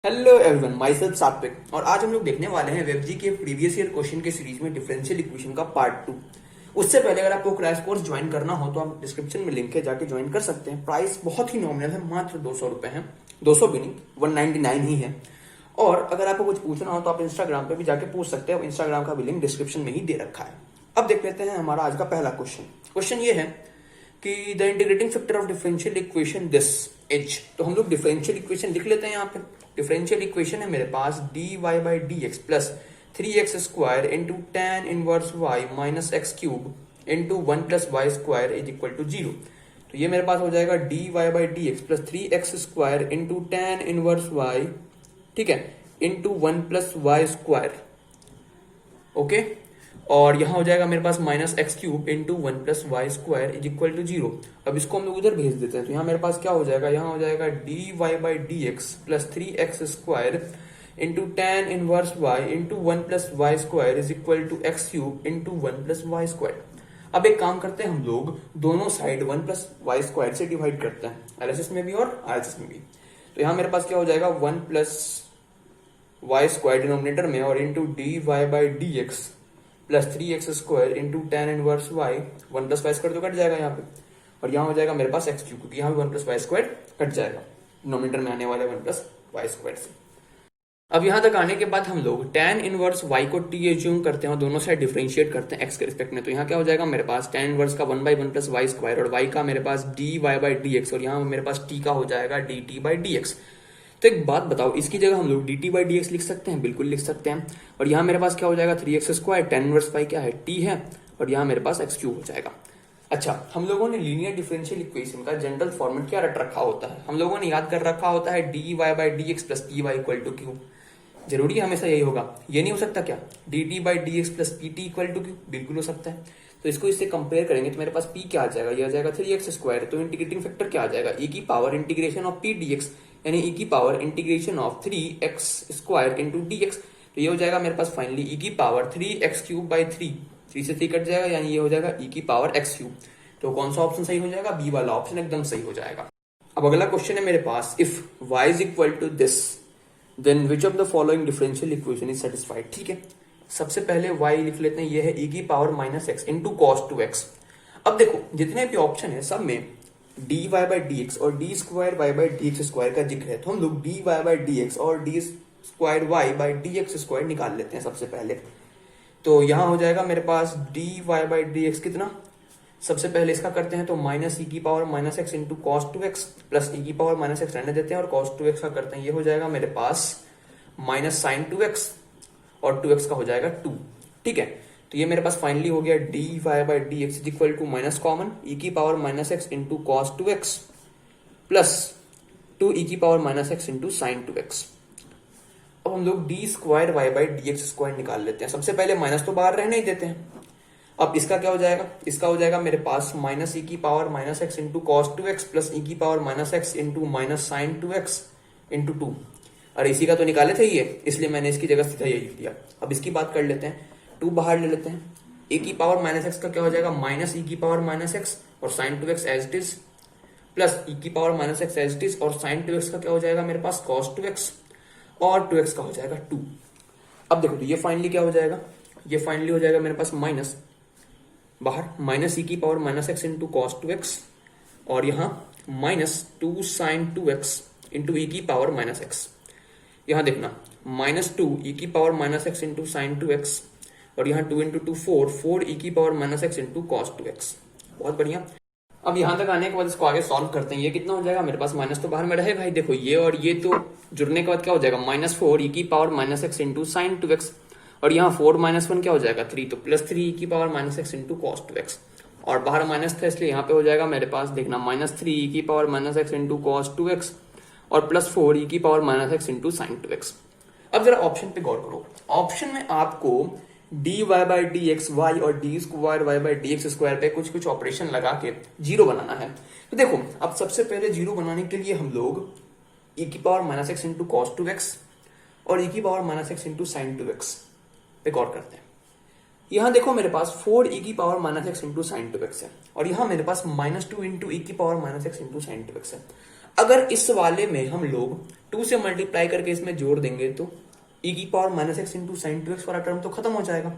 Hello everyone, my self सात्विक। और आज हम लोग देखने वाले हैं वेबजी के प्रीवियस ईयर क्वेश्चन के सीरीज में डिफरेंशियल इक्वेशन का पार्ट 2। उससे पहले अगर आपको क्रैश कोर्स ज्वाइन करना हो तो आप डिस्क्रिप्शन में लिंक है, जाके ज्वाइन कर सकते हैं। प्राइस बहुत ही नॉमिनल है, मात्र 200 रुपए है। 200 भी नहीं, 199 ही है। और अगर आपको कुछ पूछना हो तो आप इंस्टाग्राम पे भी जाके पूछ सकते हैं, इंस्टाग्राम का भी लिंक डिस्क्रिप्शन में ही दे रखा है। अब देख लेते हैं हमारा आज का पहला क्वेश्चन। क्वेश्चन ये है कि the integrating factor of differential equation this H. तो हम लोग डिफरेंशियल इक्वेशन लिख लेते हैं। यहाँ पे डिफरेंशियल इक्वेशन है मेरे पास dy by D x plus 3x square into tan inverse y minus x cube into 1 plus Y square is equal to 0। तो ये मेरे पास हो जाएगा dy by D x plus 3x square into tan inverse y, ठीक है, into 1 plus Y square. Okay, और यहां हो जाएगा मेरे पास minus x cube into 1 plus Y square is equal to 0। अब इसको हम लोग उधर भेज देते हैं। तो यहाँ मेरे पास क्या हो जाएगा, यहाँ हो जाएगा dy by D x plus 3x square into tan inverse y into 1 plus Y square is equal to X cube into 1 plus Y square. अब एक काम करते हैं, हम लोग दोनों साइड 1 प्लस वाई स्क्वायर से डिवाइड करते हैं, एलएचएस में भी और आरएचएस में भी। तो यहाँ मेरे पास क्या हो जाएगा 1 प्लस वाई स्क्वायर डिनोमिनेटर में और into dy by D x plus 3x square into tan inverse Y, 1 plus Y square तो कट जाएगा यहाँ पे, और यहाँ हो जाएगा मेरे पास एक्स क्यूब, क्योंकि यहाँ भी 1 प्लस वाई स्क्वायर कट जाएगा डिनोमिनेटर में आने वाले 1 प्लस वाई स्क्वायर से। अब यहाँ तक आने के बाद हम लोग टेन इनवर्स y को t एज्यूम करते हैं और दोनों साइड डिफरेंशिएट करते हैं x के रिस्पेक्ट में। तो यहाँ क्या हो जाएगा मेरे पास टेन इनवर्स का 1 बाई 1 प्लस वाई स्क्वायर और y का मेरे पास dy बाई डी एक्स, और यहाँ मेरे पास t का हो जाएगा dt बाई डी एक्स। तो एक बात बताओ, इसकी जगह हम लोग dt बाई डी एक्स लिख सकते हैं? बिल्कुल लिख सकते हैं। और यहाँ मेरे पास क्या हो जाएगा 3x square, ten inverse y क्या है t है, और यहाँ मेरे पास x क्यूब हो जाएगा। अच्छा, हम लोगों ने लीनियर डिफरेंशियल इक्वेशन का जनरल फॉर्मेट क्या रट रखा होता है? हम लोगों ने याद कर रखा होता है dy by D x plus py equal to Q. जरूरी हमेशा यही होगा? ये नहीं हो सकता क्या dt by D x plus pt equal to Q? बिल्कुल हो सकता है। तो इसको इससे कंपेयर करेंगे तो मेरे पास p क्या आ जाएगा, ये आ जाएगा 3x स्क्वायर। तो इंटीग्रेटिंग फैक्टर क्या आ जाएगा, e की power integration of p dx, यानी e की power integration of 3x square into dx। तो ये हो जाएगा मेरे पास फाइनली e की पावर 3x क्यूब बाई 3 से 3 कट जाएगा, यानी ये हो जाएगा e की पावर x क्यूब। तो कौन सा ऑप्शन सही हो जाएगा? बी वाला ऑप्शन एकदम सही हो जाएगा। अब अगला क्वेश्चन है मेरे पास, if y is equal to this then which of the following differential equation is satisfied. ठीक है, सबसे पहले y लिख लेते हैं, ये है e की power minus x into cos 2x। अब देखो जितने भी ऑप्शन है सब में dy बाई डी एक्स और D square Y by D x square का जिक्र है, तो हम लोग dy बाई डी एक्स और D square Y by D x square निकाल लेते हैं सबसे पहले। तो यहां हो जाएगा मेरे पास dy बाई डी एक्स कितना, सबसे पहले इसका करते हैं तो माइनस e की power minus x into cos 2x plus e की पावर माइनस एक्स रहने देते हैं और cos 2x का करते हैं, ये हो जाएगा मेरे पास माइनस साइन 2x और 2x का हो जाएगा 2। ठीक है, तो ये मेरे पास फाइनली हो गया dy by D x is equal to minus common e की power minus x into cos 2x plus 2 e की power minus x into sine 2x। अब हम लोग D square Y by D x square निकाल लेते हैं। सबसे पहले माइनस तो बाहर रहने ही देते हैं। अब इसका क्या हो जाएगा, इसका हो जाएगा मेरे पास माइनस e की power minus x into cos 2x plus e की power minus x into minus sine 2x into 2। और इसी का तो निकाले थे ये, इसलिए मैंने इसकी जगह सीधा ये लिख दिया। अब इसकी बात कर लेते हैं, 2 बाहर ले लेते हैं। e की पावर माइनस एक्स का क्या हो जाएगा माइनस e की पावर माइनस एक्स और sine 2x as it is plus e की power minus X as it is और साइन 2x का क्या हो जाएगा मेरे पास cos 2x और 2x का हो जाएगा 2। अब देखो तो ये फाइनली क्या हो जाएगा, ये फाइनली हो जाएगा मेरे पास माइनस बाहर माइनस e की power minus x into cos 2x और यहाँ minus 2 sine 2x into e की पावर माइनस एक्स। यहाँ देखना माइनस 2 e की power minus x into sine 2x और यहाँ 2 इंटू 2 4 e की power minus x into cos 2x। बहुत बढ़िया। अब यहाँ तक आने के बाद इसको आगे सॉल्व करते हैं। ये कितना हो जाएगा मेरे पास, माइनस तो बाहर में रहेगा ही, देखो ये और ये तो जुड़ने के बाद क्या हो जाएगा माइनस 4 e की power minus x into sine 2x और यहाँ 4 माइनस 1 क्या हो जाएगा 3, तो प्लस 3 e की power minus x into cos 2x और बाहर माइनस था इसलिए यहाँ पे हो जाएगा मेरे पास देखना माइनस 3 e की power minus x into cos 2x और प्लस 4 e की power minus x into sine 2x। अब जरा ऑप्शन पे गौर करो, ऑप्शन में आपको dy by D x y और D square Y by D x square पे कुछ कुछ ऑपरेशन लगा के जीरो बनाना है। तो देखो अब सबसे पहले जीरो बनाने के लिए हम लोग e की power minus x into cos 2x और e की power minus x into sine 2x पे गौर करते हैं। यहाँ देखो मेरे पास 4 e की power minus x into sine 2x है और यहाँ मेरे पास माइनस 2 इंटू e की power minus x into sine 2x है। अगर इस वाले में हम लोग 2 से मल्टीप्लाई करके इसमें जोड़ देंगे तो e की power minus x into sine 2x वाला टर्म तो खत्म हो जाएगा,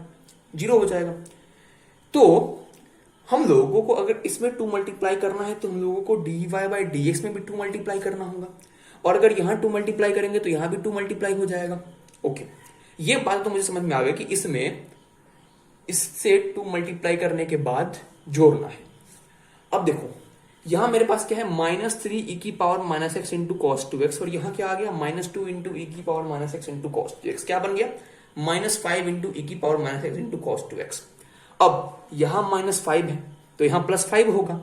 जीरो हो जाएगा। तो हम लोगों को अगर इसमें 2 मल्टीप्लाई करना है तो हम लोगों को dy बाई डी एक्स में भी 2 मल्टीप्लाई करना होगा, और अगर यहां 2 मल्टीप्लाई करेंगे तो यहां भी 2 मल्टीप्लाई हो जाएगा। ओके, ये बात तो मुझे समझ में आ गई कि इसमें इससे 2 मल्टीप्लाई करने के बाद जोड़ना है। अब देखो यहां मेरे पास क्या है, -3 ई की power minus x into cos 2x, और यहां क्या आ गया, -2 इंटू ई की power minus x into cos 2x, क्या बन गया, -5 इंटू ई की power minus x into cos 2x। अब यहां -5 है तो यहां +5 होगा,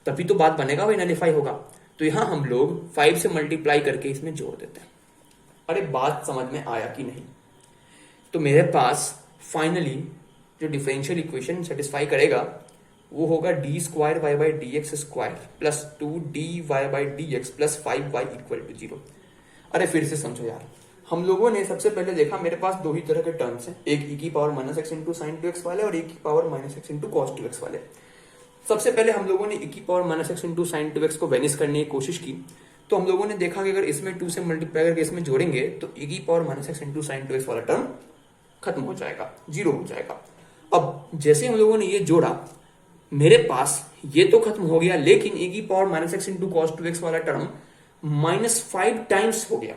तभी तो बात बनेगा, वही नलीफाई होगा। तो यहां हम लोग 5 से मल्टीप्लाई करके इसमें जोड़ देते हैं। अरे बात समझ में आया कि नहीं? तो मेरे पास फाइनली जो डिफरेंशियल इक्वेशन सेटिस्फाई करेगा वो होगा D square Y by D x square plus 2dy by D x plus 5y equal to 0। अरे फिर से समझो यार, हम लोगों ने सबसे पहले देखा मेरे पास दो ही तरह के टर्म्स हैं, एक e की power minus x into sine 2x वाले और e की power minus x into cos 2x वाले। सबसे पहले हम लोगों ने e की power minus x into sine 2x को वेनिश करने की कोशिश की, तो हम लोगों ने देखा कि अगर इसमें 2 से मल्टीप्लाई करके इसमें जोड़ेंगे तो e की power minus x into sine 2x वाला टर्म खत्म हो जाएगा, जीरो हो जाएगा। अब जैसे हम लोगों ने ये जोड़ा, मेरे पास ये तो खत्म हो गया, लेकिन e की power minus x into cos 2x वाला टर्म -5 टाइम्स हो गया।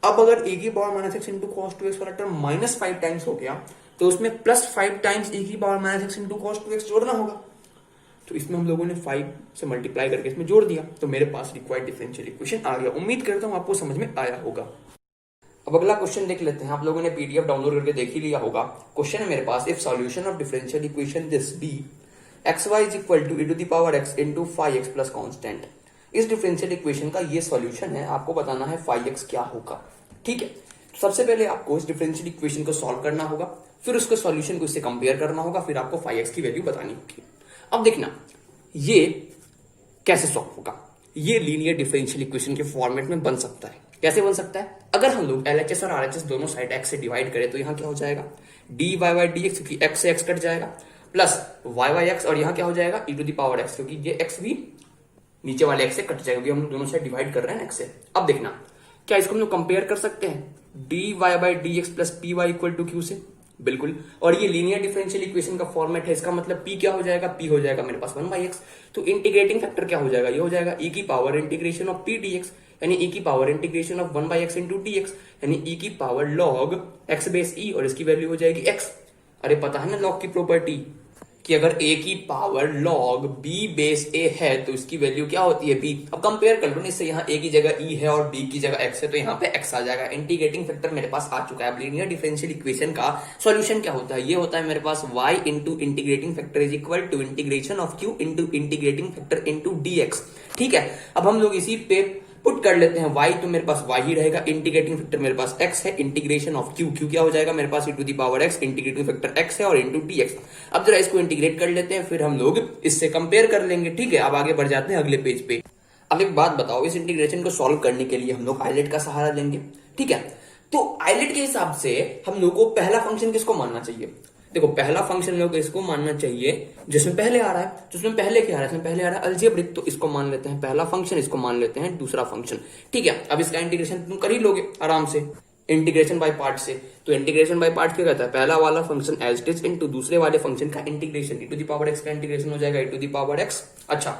अब अगर e की power minus x into cos 2x वाला टर्म -5 टाइम्स हो गया तो उसमें +5 टाइम्स e की power minus x into cos 2x जोड़ना होगा। तो इसमें हम लोगों ने 5 से मल्टीप्लाई करके इसमें जोड़ दिया, तो मेरे पास रिक्वायर्ड डिफरेंशियल इक्वेशन आ गया। उम्मीद करता हूं आपको समझ में आया होगा। अब अगला क्वेश्चन देख लेते हैं। आप लोगों ने पीडीएफ डाउनलोड करके देख ही लिया होगा। क्वेश्चन है मेरे पास, if solution of differential equation this be xy is equal to e to the power x into 5x plus constant. इस डिफरेंशियल इक्वेशन का ये सॉल्यूशन है, आपको बताना है 5x क्या होगा। ठीक है, तो सबसे पहले आपको इस डिफरेंशियल इक्वेशन को सॉल्व करना होगा, फिर उसके सॉल्यूशन को इससे कंपेयर करना होगा, फिर आपको 5x की वैल्यू बतानी होगी। अब देखना ये कैसे सॉल्व होगा। ये लीनियर डिफरेंशियल इक्वेशन के फॉर्मेट में बन सकता है। कैसे बन सकता है? अगर हम लोग LHS और RHS दोनों साइड x से डिवाइड करें तो यहाँ क्या हो जाएगा, dy बाई डी एक्स, क्योंकि x से x कट जाएगा, प्लस y बाई एक्स, और यहाँ क्या हो जाएगा e to the power x, क्योंकि ये x भी नीचे वाले x से कट जाएगा, क्योंकि हम दोनों साइड डिवाइड कर रहे हैं x से। अब देखना क्या इसको हम लोग कंपेयर कर सकते हैं dy by D x plus P Y equal to Q से, बिल्कुल। और ये लीनियर डिफरेंशियल इक्वेशन का फॉर्मेट है, इसका मतलब p क्या हो जाएगा, p हो जाएगा मेरे पास 1/x। तो इंटीग्रेटिंग फैक्टर क्या हो जाएगा, ये हो जाएगा e की power integration of p dx, यानी e की power integration of 1/x into dx, यानी e की power log x base e, और इसकी वैल्यू हो जाएगी x। अरे पता है ना log की प्रॉपर्टी कि अगर a की power log b base a है तो इसकी वैल्यू क्या होती है, b। अब कंपेयर कर लो ना इससे, यहाँ a की जगह e है और b की जगह x है, तो यहाँ पे x आ जाएगा। इंटीग्रेटिंग फैक्टर मेरे पास आ चुका है। अब लीनियर डिफरेंशियल इक्वेशन का सॉल्यूशन क्या होता है, ये होता है मेरे पास y into integrating factor is equal to integration of q into integrating factor into dx। ठीक है, अब हम लोग इसी पे पुट कर लेते हैं y, तो मेरे पास y ही रहेगा। इंटीग्रेटिंग फैक्टर मेरे पास x है, इंटीग्रेशन ऑफ q क्या हो जाएगा मेरे पास e to the power x, integrating factor x है और इंटू dx। अब जरा इसको इंटीग्रेट कर लेते हैं, फिर हम लोग इससे कंपेयर कर लेंगे। ठीक है, अब आगे बढ़ जाते हैं अगले पेज पे। अब एक बात बताओ, इस इंटीग्रेशन को सॉल्व करने के लिए हम लोग आइलेट का सहारा लेंगे। ठीक है, तो आइलेट के हिसाब से हम लोग को पहला फंक्शन किसको मानना चाहिए, देखो पहला फंक्शन लोग इसको मानना चाहिए जिसमें पहले आ रहा है, जिसमें पहले क्या आ रहा है, इसमें पहले आ रहा है अलजेब्रिक, तो इसको मान लेते हैं पहला फंक्शन, इसको मान लेते हैं दूसरा फंक्शन। ठीक है, अब इसका इंटीग्रेशन तुम कर ही लोगे आराम से इंटीग्रेशन बाय पार्ट से। तो इंटीग्रेशन बाय पार्ट क्या कहता है, पहला वाला function as it is into दूसरे वाले फंक्शन का integration, e to the power x का इंटीग्रेशन हो जाएगा e to the power x, अच्छा,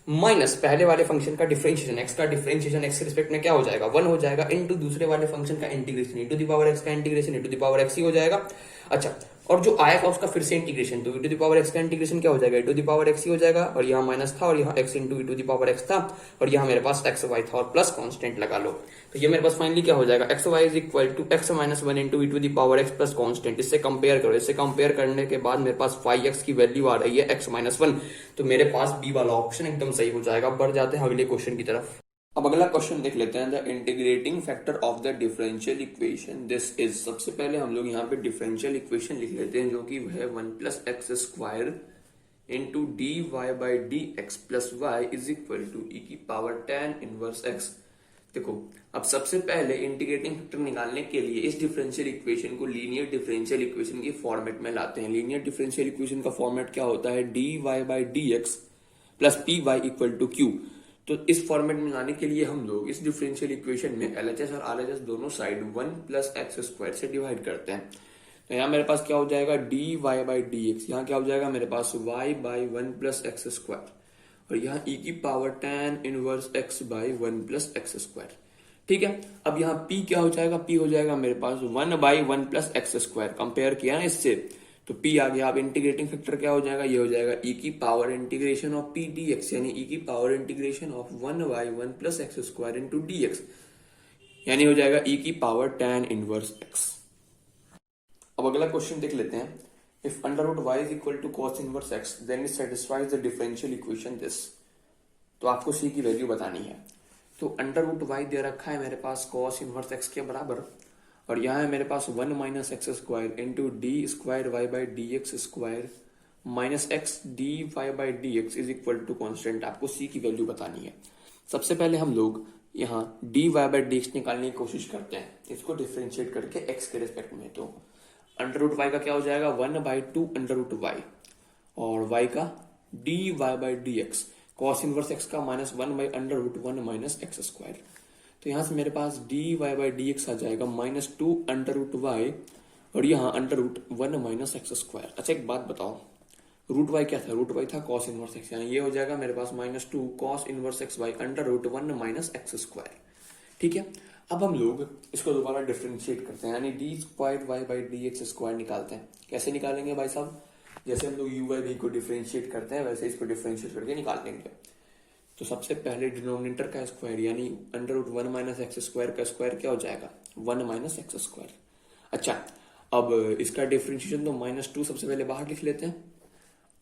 माइनस पहले वाले फंक्शन का डिफरेंशिएशन, x का डिफरेंशिएशन x के रिस्पेक्ट में क्या हो जाएगा 1 हो जाएगा, इनटू दूसरे वाले फंक्शन का integration e to the power x का integration e to the power x ही हो जाएगा। अच्छा, और जो आया था उसका फिर से इंटीग्रेशन, तो e to the power x का इंटीग्रेशन क्या हो जाएगा e to the power x ही हो जाएगा, और यहाँ माइनस था और यहाँ x into e to the power x था, और यहाँ मेरे पास x y था और प्लस कांस्टेंट लगा लो, तो ये मेरे पास फाइनली क्या हो जाएगा x y is equal to x minus 1 into e to the power x plus constant. इससे कंपेयर करो, इससे कंपेयर करने के बाद मेरे पास 5x की वैल्यू आ रही है x माइनस 1, तो मेरे पास b वाला ऑप्शन एकदम सही हो जाएगा। बढ़ जाते हैं अगले क्वेश्चन की तरफ। अब अगला क्वेश्चन देख लेते हैं, the integrating factor of the differential equation this is. सबसे पहले हम लोग यहाँ पे डिफरेंशियल इक्वेशन लिख लेते हैं, जो कि है 1 plus x square into d Y by D x plus y is equal to e की पावर tan इनवर्स एक्स। देखो, अब सबसे पहले इंटीग्रेटिंग फैक्टर निकालने के लिए इस डिफरेंशियल इक्वेशन को लीनियर डिफरेंशियल इक्वेशन के फॉर्मेट में लाते हैं। लीनियर डिफरेंशियल इक्वेशन का फॉर्मेट क्या होता है, D Y by D x plus P Y equal to Q. तो इस फॉर्मेट में लाने के लिए हम लोग इस डिफरेंशियल इक्वेशन में LHS और RHS दोनों साइड 1 प्लस एक्स स्क्वायर से डिवाइड करते हैं। तो यहाँ मेरे पास क्या हो जाएगा, dy बाई डी एक्स, यहाँ क्या हो जाएगा मेरे पास y by 1 plus x square, और यहाँ e की power tan inverse x by 1 plus x square. ठीक है, अब यहाँ p क्या हो जाएगा, p हो जाएगा मेरे पास 1 by 1 plus x square. Compare किया ना इससे तो p आ गया। अब इंटीग्रेटिंग फैक्टर क्या हो जाएगा, ये हो जाएगा e की power integration of p dx, यानी e की power integration of 1 by 1 plus x square into dx, यानी हो जाएगा e की पावर tan इनवर्स x। अब अगला क्वेश्चन देख लेते हैं। If under root Y is equal to cos inverse X then it satisfies the differential equation this. तो आपको c की वैल्यू बतानी है। तो अंडर रूट वाई दे रखा है मेरे पास कॉस इनवर्स एक्स के बराबर, और यहाँ है मेरे पास 1 minus x square into D square Y by D x square minus x D Y by D x is equal to constant. आपको c की वैल्यू बतानी है। सबसे पहले हम लोग यहाँ D Y by D X निकालने की कोशिश करते हैं, इसको डिफ्रेंशिएट करके x के रिस्पेक्ट में। तो अंडर रूट वाई का क्या हो जाएगा, 1 बाई 2 अंडर रूट वाई, और y का d Y by D x, cos inverse x का minus 1 by under root 1 minus x square. तो यहाँ से मेरे पास d Y by D x आ जाएगा माइनस 2 अंडर रूट वाई, और यहाँ under root 1 minus x square. अच्छा एक बात बताओ, रूट वाई क्या था, रूट वाई था कॉस इनवर्स एक्स, यानी ये हो जाएगा मेरे पास minus 2 cos inverse x by under root 1 minus x square. ठीक है, अब हम लोग इसको दोबारा डिफरेंशिएट करते हैं, यानी D square Y by D x square निकालते हैं। कैसे निकालेंगे भाई साहब, जैसे हम लोग यू बाई वी को डिफरेंशिएट करते हैं वैसे इसको डिफरेंशिएट करके निकाल लेंगे। तो सबसे पहले डिनोमिनेटर का स्क्वायर यानी under root 1 minus x square का स्क्वायर क्या हो जाएगा, 1 माइनस एक्स स्क्वायर। अच्छा, अब इसका डिफरेंशिएशन तो माइनस 2 सबसे पहले बाहर लिख लेते हैं,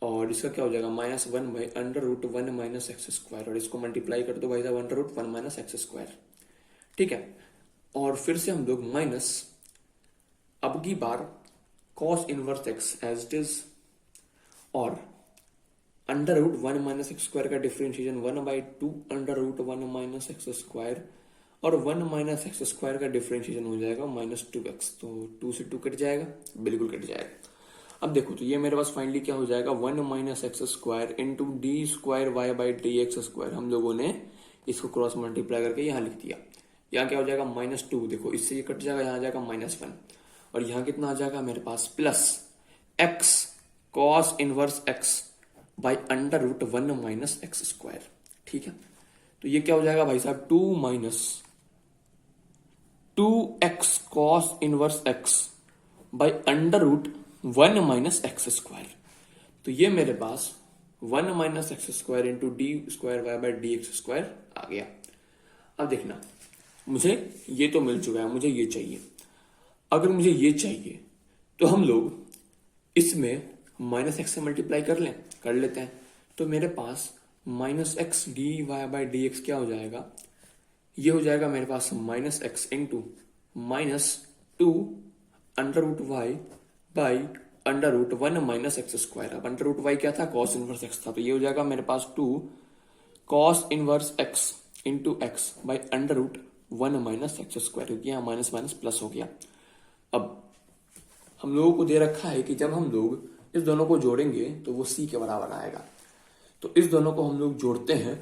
और इसका क्या हो जाएगा minus 1 by under root 1 minus x square, और इसको मल्टीप्लाई कर दो भाई साहब under root 1 minus x square. ठीक है, और फिर से हम लोग माइनस, अब की बार cos inverse x as it is, और under root 1 minus x square का differentiation 1 by 2 under root 1 minus x square, और 1 माइनस एक्स स्क्वायर का डिफरेंशिएशन हो जाएगा माइनस 2x। तो 2 से 2 कट जाएगा, बिल्कुल कट जाएगा। अब देखो तो ये मेरे पास फाइनली क्या हो जाएगा, 1 minus x square into D square Y by D x square. हम लोगों ने इसको क्रॉस मल्टीप्लाई करके यहाँ लिख दिया। यहाँ क्या हो जाएगा माइनस 2, देखो इससे ये कट जाएगा, यहाँ आ जाएगा माइनस 1, और यहाँ कितना आ जाएगा मेरे पास plus x cos inverse x by under root 1 minus x square. ठीक है, तो ये क्या हो जाएगा भाई साहब 2 minus 2x cos inverse x by under root 1 minus x square. तो ये मेरे पास 1 minus x square into D square Y by D x square आ गया। अब देखना, मुझे ये तो मिल चुका है, मुझे ये चाहिए। अगर मुझे ये चाहिए तो हम लोग इसमें माइनस एक्स से मल्टीप्लाई कर लेते हैं। तो मेरे पास minus x D Y by D x क्या हो जाएगा, ये हो जाएगा मेरे पास minus x into minus 2 under root y by under root 1 minus x square. अब अंडर रूट वाई क्या था, कॉस इनवर्स एक्स था, तो ये हो जाएगा मेरे पास 2 cos inverse X into X by under root 1 minus x square, क्योंकि यहाँ माइनस माइनस प्लस हो गया। अब हम लोगों को दे रखा है कि जब हम लोग इस दोनों को जोड़ेंगे तो वो c के बराबर आएगा। तो इस दोनों को हम लोग जोड़ते हैं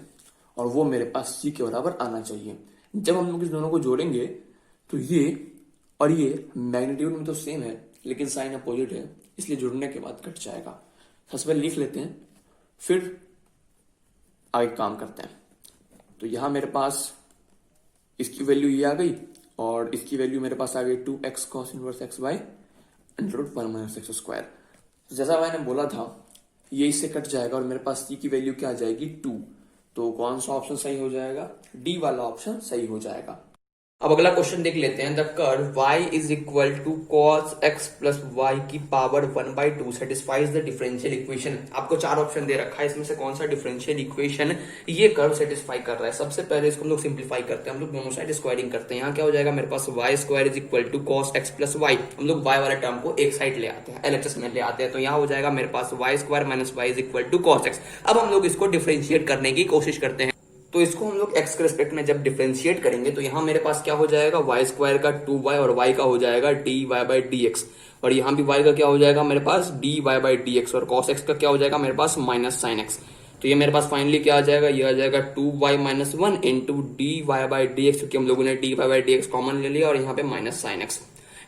और वो मेरे पास c के बराबर आना चाहिए। जब हम लोग इस दोनों को जोड़ेंगे तो ये और ये मैग्नीट्यूड में तो सेम है लेकिन साइन अपोजिट है, इसलिए जुड़ने के बाद कट जाएगा। सबसे पहले लिख लेते हैं, फिर आगे काम करते हैं। तो यहां मेरे पास इसकी वैल्यू ये आ गई और इसकी वैल्यू मेरे पास आ गई 2x cos inverse x by under root 1 minus x square. जैसा मैंने बोला था ये इससे कट जाएगा और मेरे पास c की वैल्यू क्या आ जाएगी 2। तो कौन सा ऑप्शन सही हो जाएगा, डी वाला ऑप्शन सही हो जाएगा। अब अगला क्वेश्चन देख लेते हैं। The curve y is equal to cos x plus y की power 1/2 satisfies the differential equation. आपको 4 ऑप्शन दे रखा है, इसमें से कौन सा डिफरेंशियल इक्वेशन ये कर्व सेटिस्फाई कर रहा है। सबसे पहले इसको हम लोग सिंप्लीफाई करते हैं, हम लोग दोनों साइड स्क्वायरिंग करते हैं। यहाँ क्या हो जाएगा मेरे पास y square is equal to cos x plus y. हम लोग y वाले टर्म को एक साइड ले आते हैं, LHS में ले आते हैं। तो यहाँ हो जाएगा मेरे पास y square minus y is equal to cos x। अब हम लोग इसको डिफरेंशिएट करने की कोशिश करते हैं। तो इसको हम लोग x के रिस्पेक्ट में जब डिफरेंशिएट करेंगे तो यहाँ मेरे पास क्या हो जाएगा y स्क्वायर का 2y और y का हो जाएगा dy बाई dx, और यहाँ भी y का क्या हो जाएगा मेरे पास dy बाई dx, और cos x का क्या हो जाएगा मेरे पास माइनस साइन x। तो ये मेरे पास फाइनली क्या आ जाएगा, ये आ जाएगा 2y minus one into d Y by D x, क्योंकि हम लोगों ने d Y by D x common ले लिया और यहाँ पे माइनस साइन एक्स।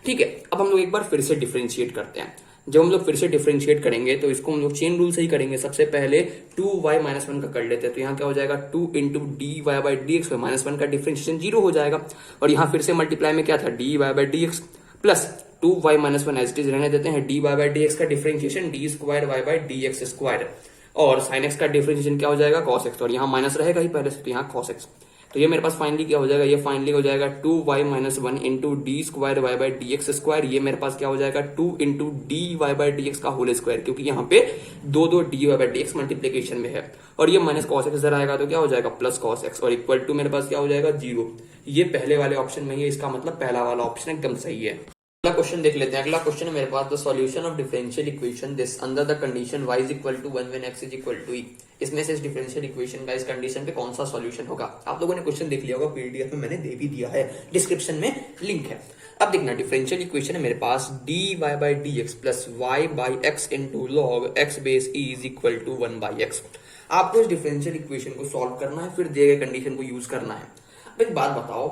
ठीक है, अब हम लोग एक बार फिर से डिफरेंशिएट करते हैं। जब हम लोग फिर से डिफरेंशिएट करेंगे तो इसको हम लोग चेन रूल से ही करेंगे। सबसे पहले 2y माइनस वन का कर लेते हैं, तो यहाँ क्या हो जाएगा 2 into d Y by D x, minus one का डिफरेंशिएशन 0 हो जाएगा। और यहाँ फिर से मल्टीप्लाई में क्या था, d Y by D x plus 2y minus one as it is रहने देते हैं, d Y by D x का differentiation d square Y by D x square, और साइन एक्स का डिफरेंशिएशन क्या हो जाएगा, कॉस एक्स, और यहाँ माइनस रहेगा ही पहले से, तो यहाँ कॉस एक्स। तो ये मेरे पास फाइनली क्या हो जाएगा, ये फाइनली हो जाएगा 2y minus one into D square Y by D x square, ये मेरे पास क्या हो जाएगा 2 into d Y by D x का होल स्क्वायर, क्योंकि यहाँ पे दो d Y by D x multiplication में है, और ये माइनस कॉस एक्स इधर आएगा तो क्या हो जाएगा प्लस कॉस एक्स, और इक्वल टू मेरे पास क्या हो जाएगा 0। ये पहले वाले ऑप्शन में है, इसका मतलब पहला वाला ऑप्शन एकदम सही है। अगला क्वेश्चन देख लेते हैं। अगला क्वेश्चन है मेरे पास, the solution of differential equation this under the condition y is equal to 1 when x is equal to e। इसमें से इस डिफरेंशियल इक्वेशन का इस कंडीशन पे कौन सा सॉल्यूशन होगा। आप लोगों ने क्वेश्चन देख लिया होगा, पीडीएफ में मैंने दे भी दिया है, डिस्क्रिप्शन में लिंक है। अब देखना, डिफरेंशियल इक्वेशन है मेरे पास dy by D x plus y by x into log x base e is equal to 1 by x. आपको इस डिफरेंशियल इक्वेशन को सॉल्व करना है, फिर दिए गए कंडीशन को यूज करना है। अब एक बात बताओ,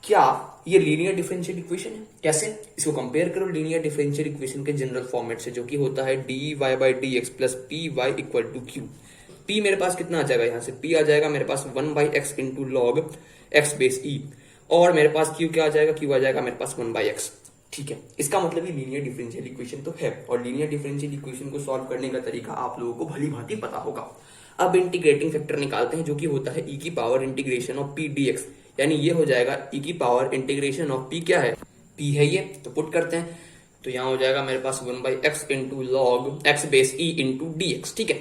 क्या ये लीनियर डिफरेंशियल इक्वेशन है? कैसे? इसको कंपेयर करो लीनियर डिफरेंशियल इक्वेशन के जनरल फॉर्मेट से, जो कि होता है D Y by D x plus P Y equal to q. P मेरे पास कितना आ जाएगा, यहाँ से पी आ जाएगा मेरे पास 1 by x into log x base e, और मेरे पास क्यू क्या आ जाएगा, क्यू आ जाएगा मेरे पास 1 बाई एक्स। ठीक है, इसका मतलब ये लीनियर डिफरेंशियल इक्वेशन तो है, और लीनियर डिफरेंशियल इक्वेशन को सॉल्व करने का तरीका आप लोगों को भली भांति पता होगा। अब इंटीग्रेटिंग फैक्टर निकालते हैं, जो कि होता है ई की power integration of P D x, यानी ये हो जाएगा e की पावर इंटीग्रेशन ऑफ p, क्या है p है ये, तो पुट करते हैं, तो यहाँ हो जाएगा मेरे पास 1 by x into log x base e into d x. ठीक है,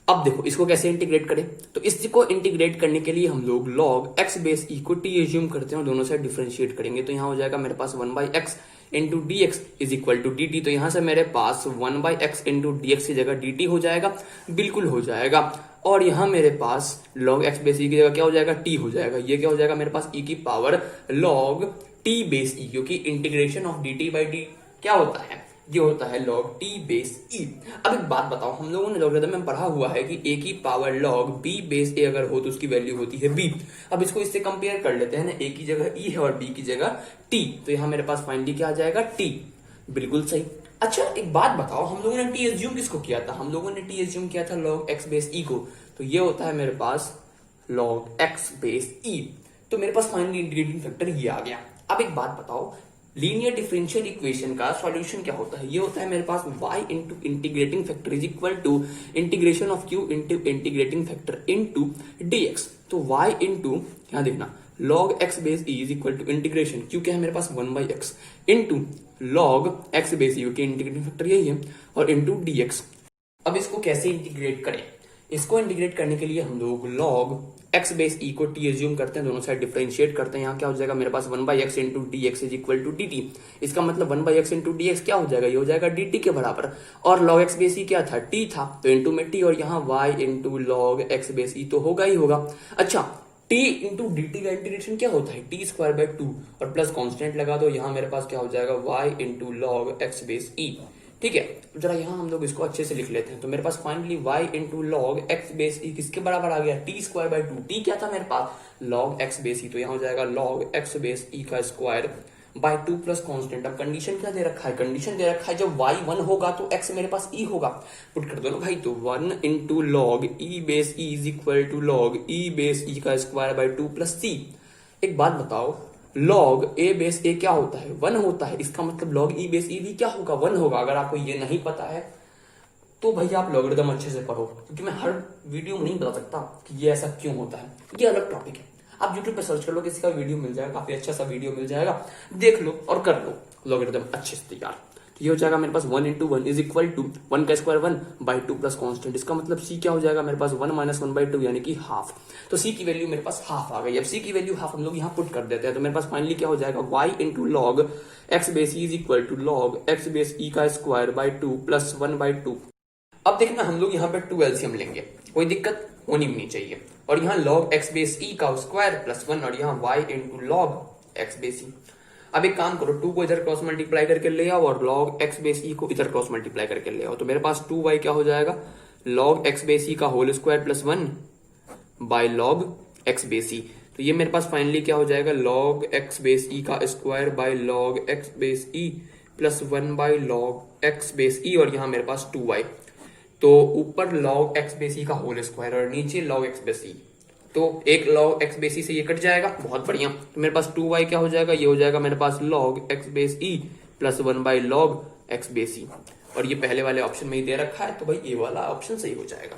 अब देखो इसको कैसे इंटीग्रेट करें, तो इसको इंटीग्रेट करने के लिए हम लोग लॉग एक्स बेस e को t एज्यूम करते हैं और दोनों साइड डिफरेंशिएट करेंगे, तो यहाँ हो जाएगा मेरे पास 1 by x into d x is equal to d t. तो यहाँ से मेरे पास 1 by x into d x की जगह डी टी हो जाएगा, बिल्कुल हो जाएगा, और यहाँ मेरे पास log x बेस e की जगह क्या हो जाएगा t हो जाएगा। ये क्या हो जाएगा मेरे पास e की power log t base e, क्योंकि integration of dt by D क्या होता है, ये होता है log t बेस e। अब एक बात बताओ, हम लोगों ने लॉगरिथम में पढ़ा हुआ है कि a की power log b base a अगर हो तो उसकी वैल्यू होती है b। अब इसको इससे कंपेयर कर लेते हैं ना, a की जगह e है और b की जगह t, तो यहाँ मेरे पास फाइनली क्या आ जाएगा t, बिल्कुल सही। अच्छा एक बात बताओ, हम लोगों ने टी एज्यूम किसको किया था, हम लोगों ने टी एज्यूम किया था log x बेस e को, तो ये होता है मेरे पास log x बेस e। तो मेरे पास फाइनली इंटीग्रेटिंग फैक्टर ये आ गया। अब एक बात बताओ, लीनियर डिफरेंशियल इक्वेशन का सॉल्यूशन क्या होता है, ये होता है मेरे पास y into integrating factor is equal to integration of q into integrating factor into dx। तो y इंटू, यहाँ देखना, log x base e is equal to integration, क्यों क्या है मेरे पास 1 by x into log x base e, क्योंकि integrating factor यही है, और इंटू dx। अब इसको कैसे इंटीग्रेट करें, इसको इंटीग्रेट करने के लिए हम लोग log x बेस e को t एज्यूम करते हैं, दोनों साइड डिफरेंशिएट करते हैं। यहाँ क्या हो जाएगा मेरे पास 1 by x into d x is equal to d t. इसका मतलब 1 by x into d x क्या हो जाएगा, ये हो जाएगा डी टी के बराबर, और log x बेस e क्या था, t था, तो इंटू में t, और यहाँ y into log x base e तो होगा ही होगा। अच्छा t इंटू डी टी का इंटीग्रेशन क्या होता है, टी स्क्वायर बाई 2, और प्लस कांस्टेंट लगा दो, यहाँ मेरे पास क्या हो जाएगा y into log x base e। ठीक है, तो जरा यहाँ हम लोग इसको अच्छे से लिख लेते हैं, तो मेरे पास finally y into log x base e किसके बराबर आ गया, टी स्क्वायर बाई 2, टी क्या था मेरे पास log x बेस e, तो यहाँ हो जाएगा log x बेस e का स्क्वायर बाई 2 प्लस कांस्टेंट। अब कंडीशन क्या दे रखा है, कंडीशन दे रखा है जब y 1 होगा तो x मेरे पास e होगा, पुट कर दो ना भाई, तो 1 into log e base e is equal to log e base e का स्क्वायर बाई 2 प्लस c। एक बात बताओ, log a बेस a क्या होता है, 1 होता है, इसका मतलब log e बेस e भी क्या होगा, 1 होगा। अगर आपको ये नहीं पता है तो भैया आप लॉगरिथम अच्छे से पढ़ो, क्योंकि मैं हर वीडियो में नहीं बता सकता कि ये ऐसा क्यों होता है, ये अलग टॉपिक है। आप YouTube पे सर्च कर लो, किसी का वीडियो मिल जाएगा, काफी अच्छा सा वीडियो मिल जाएगा, देख लो और कर लो लॉगरिथम अच्छे से तैयार। तो ये हो जाएगा मेरे पास 1 इंटू 1 इज इक्वल टू 1 का स्क्वायर 1 बाई 2 प्लस कांस्टेंट। इसका मतलब c क्या हो जाएगा मेरे पास 1 माइनस 1 बाई 2 यानी कि हाफ। तो c की वैल्यू मेरे पास हाफ आ गई। अब c की वैल्यू हाफ हम लोग यहाँ पुट कर देते हैं, तो मेरे पास फाइनली क्या हो जाएगा y into log x base e is equal to log x base e का स्क्वायर बाई 2 प्लस 1 बाई 2। अब देखना हम लोग यहाँ पे 2 एलसीएम लेंगे, कोई दिक्कत होनी भी नहीं चाहिए, और यहाँ log x बेस e का स्क्वायर प्लस 1, और यहाँ y into log x base e। अब एक काम करो, 2 को इधर क्रॉस मल्टीप्लाई करके ले आओ और log x बेस e को इधर क्रॉस मल्टीप्लाई करके ले आओ, तो मेरे पास 2y क्या हो जाएगा log x बेस ई का whole square plus 1 by log x base e. तो ये मेरे पास फाइनली क्या हो जाएगा, log x बेस ई का square by log x base e plus 1 by log x base e, और यहां मेरे पास 2y। तो ऊपर log x बेस ई का होल स्क्वायर और नीचे log x बेस ई, तो एक log x बेस ई से ये कट जाएगा, बहुत बढ़िया। तो मेरे पास 2y क्या हो जाएगा, ये हो जाएगा मेरे पास log x base e plus 1 by log x base e, और ये पहले वाले ऑप्शन में ही दे रखा है, तो भाई ये वाला ऑप्शन सही हो जाएगा।